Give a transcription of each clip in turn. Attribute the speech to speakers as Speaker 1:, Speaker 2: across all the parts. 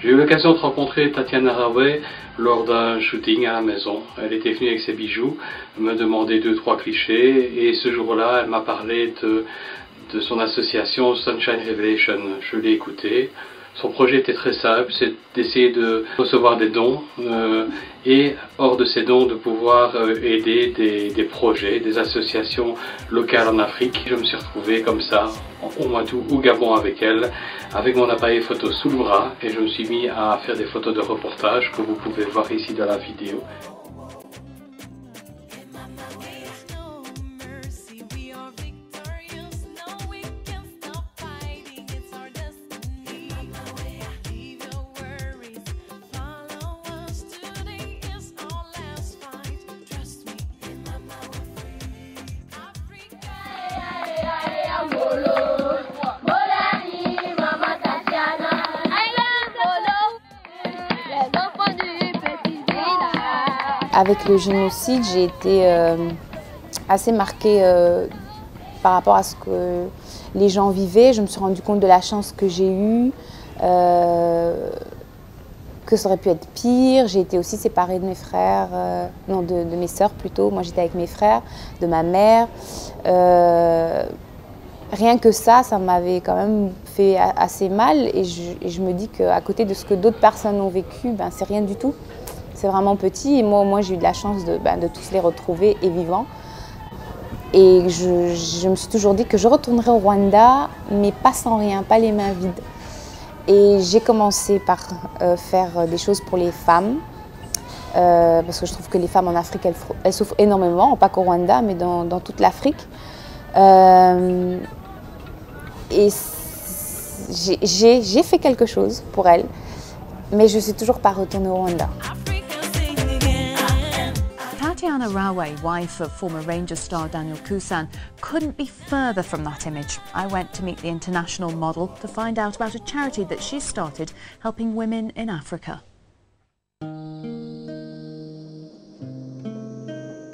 Speaker 1: J'ai eu l'occasion de rencontrer Tatiana Raouet lors d'un shooting à la maison. Elle était venue avec ses bijoux, me demander 2-3 clichés et ce jour-là, elle m'a parlé de son association Sunshine Revelation. Je l'ai écouté. Son projet était très simple, c'est d'essayer de recevoir des dons et hors de ces dons de pouvoir aider des projets, des associations locales en Afrique. Je me suis retrouvé comme ça au mois d'août au Gabon avec elle, avec mon appareil photo sous le bras et je me suis mis à faire des photos de reportage que vous pouvez voir ici dans la vidéo.
Speaker 2: Avec le génocide, j'ai été assez marquée par rapport à ce que les gens vivaient. Je me suis rendu compte de la chance que j'ai eue, que ça aurait pu être pire. J'ai été aussi séparée de mes frères, non de mes sœurs plutôt. Moi j'étais avec mes frères, de ma mère. Rien que ça m'avait quand même fait assez mal et je me dis qu'à côté de ce que d'autres personnes ont vécu, ben, c'est rien du tout. C'est vraiment petit et moi j'ai eu de la chance de tous les retrouver et vivants. Et je me suis toujours dit que je retournerai au Rwanda, mais pas sans rien, pas les mains vides. Et j'ai commencé par faire des choses pour les femmes, parce que je trouve que les femmes en Afrique, elles souffrent énormément, pas qu'au Rwanda, mais dans toute l'Afrique. Et j'ai fait quelque chose pour elles, mais je ne suis toujours pas retournée au Rwanda.
Speaker 3: Tatiana Raouet, wife of former Rangers star Daniel Kusan, couldn't be further from that image. I went to meet the international model to find out about a charity that she's started helping women in Africa.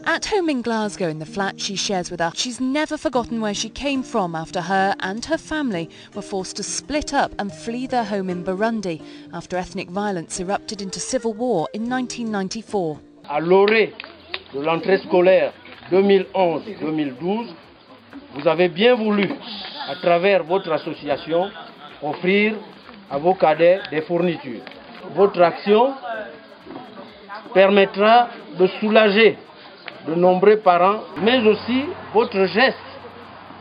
Speaker 3: At home in Glasgow, in the flat she shares with us, she's never forgotten where she came from after her and her family were forced to split up and flee their home in Burundi after ethnic violence erupted into civil war in 1994.
Speaker 4: À l'orée de l'entrée scolaire 2011-2012, vous avez bien voulu, à travers votre association, offrir à vos cadets des fournitures. Votre action permettra de soulager de nombreux parents, mais aussi votre geste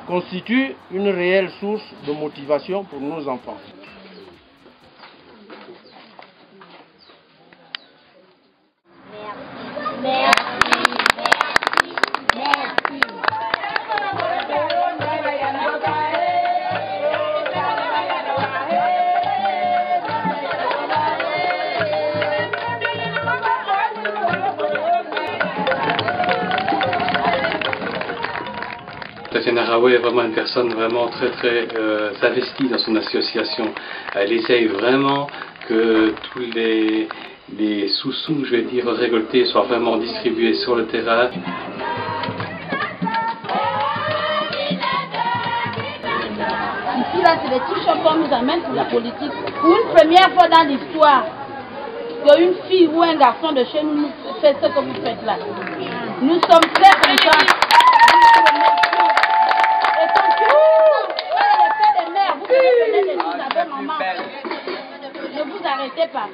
Speaker 4: constitue une réelle source de motivation pour nos enfants.
Speaker 1: Tatiana Raouet est vraiment une personne vraiment très investie dans son association. Elle essaye vraiment que tous les sous-sous, je vais dire, récoltés soient vraiment distribués sur le terrain.
Speaker 5: Ici, là, c'est des petits chocs qu'on nous amène pour la politique. Pour une première fois dans l'histoire, qu'une fille ou un garçon de chez nous fait ce que vous faites là. Nous sommes très contents. Ne vous arrêtez pas.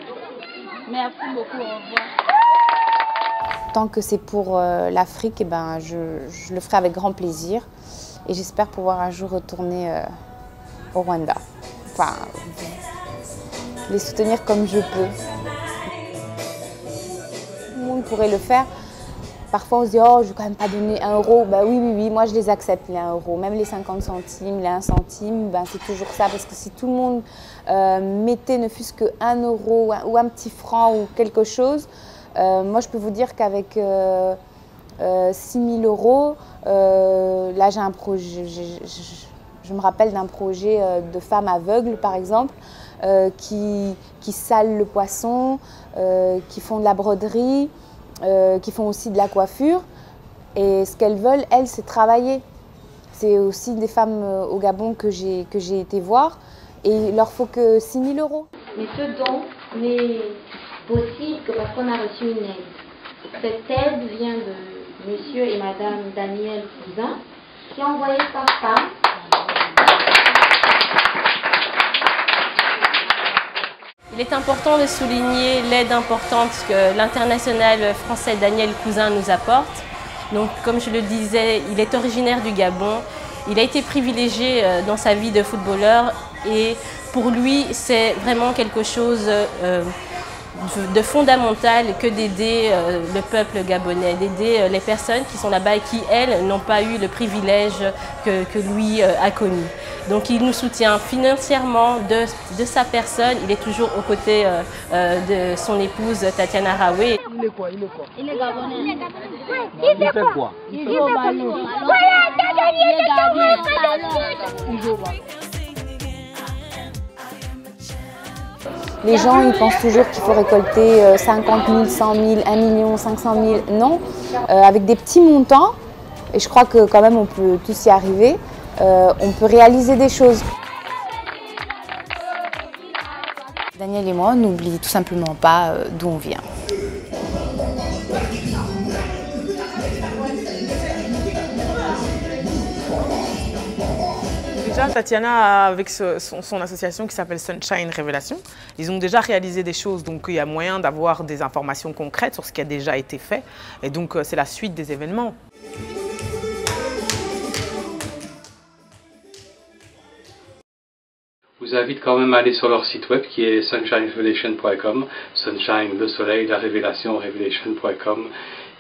Speaker 5: Merci beaucoup, au revoir.
Speaker 2: Tant que c'est pour l'Afrique, eh ben, je le ferai avec grand plaisir. Et j'espère pouvoir un jour retourner au Rwanda. Enfin, les soutenir comme je peux. Tout le monde pourrait le faire. Parfois on se dit « oh, je ne vais quand même pas donner 1 euro ». Ben oui, moi je les accepte les 1 euro. Même les 50 centimes, les 1 centime, ben c'est toujours ça. Parce que si tout le monde mettait ne fût-ce que 1 euro ou un petit franc ou quelque chose, moi je peux vous dire qu'avec 6 000 euros, là j'ai un projet, je me rappelle d'un projet de femmes aveugles par exemple, qui salent le poisson, qui font de la broderie, qui font aussi de la coiffure. Et ce qu'elles veulent, elles, c'est travailler. C'est aussi des femmes au Gabon que j'ai été voir. Et il leur faut que 6 000 euros.
Speaker 6: Mais ce don n'est possible que parce qu'on a reçu une aide. Cette aide vient de monsieur et madame Daniel Cousin, qui a envoyé sa femme.
Speaker 7: Il est important de souligner l'aide importante que l'international français Daniel Cousin nous apporte. Donc, comme je le disais, il est originaire du Gabon. Il a été privilégié dans sa vie de footballeur et pour lui, c'est vraiment quelque chose de fondamental que d'aider le peuple gabonais, d'aider les personnes qui sont là-bas et qui, elles, n'ont pas eu le privilège que lui a connu. Donc il nous soutient financièrement de sa personne, il est toujours aux côtés de son épouse Tatiana Raoué.
Speaker 4: Il est quoi? Il est quoi?
Speaker 5: Il est gabonais.
Speaker 4: Il fait quoi?
Speaker 5: Il joue au ballon. Il joue au ballon.
Speaker 2: Les gens, ils pensent toujours qu'il faut récolter 50 000, 100 000, 1 million, 500 000. Non, avec des petits montants, et je crois que quand même on peut tous y arriver, on peut réaliser des choses. Daniel et moi, on n'oublie tout simplement pas d'où on vient.
Speaker 8: Déjà, Tatiana, avec son association qui s'appelle Sunshine Révélation, ils ont déjà réalisé des choses, donc il y a moyen d'avoir des informations concrètes sur ce qui a déjà été fait, et donc c'est la suite des événements.
Speaker 1: Je vous invite quand même à aller sur leur site web qui est sunshinerevelation.com, Sunshine, le soleil, la révélation, revelation.com,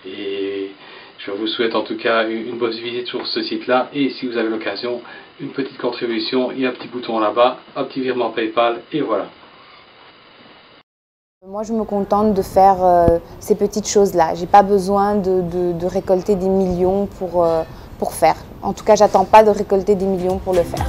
Speaker 1: et je vous souhaite en tout cas une bonne visite sur ce site-là, et si vous avez l'occasion, une petite contribution, il y a un petit bouton là-bas, un petit virement PayPal, et voilà.
Speaker 2: Moi, je me contente de faire ces petites choses-là. Je n'ai pas besoin de récolter des millions pour faire. En tout cas, j'attends pas de récolter des millions pour le faire.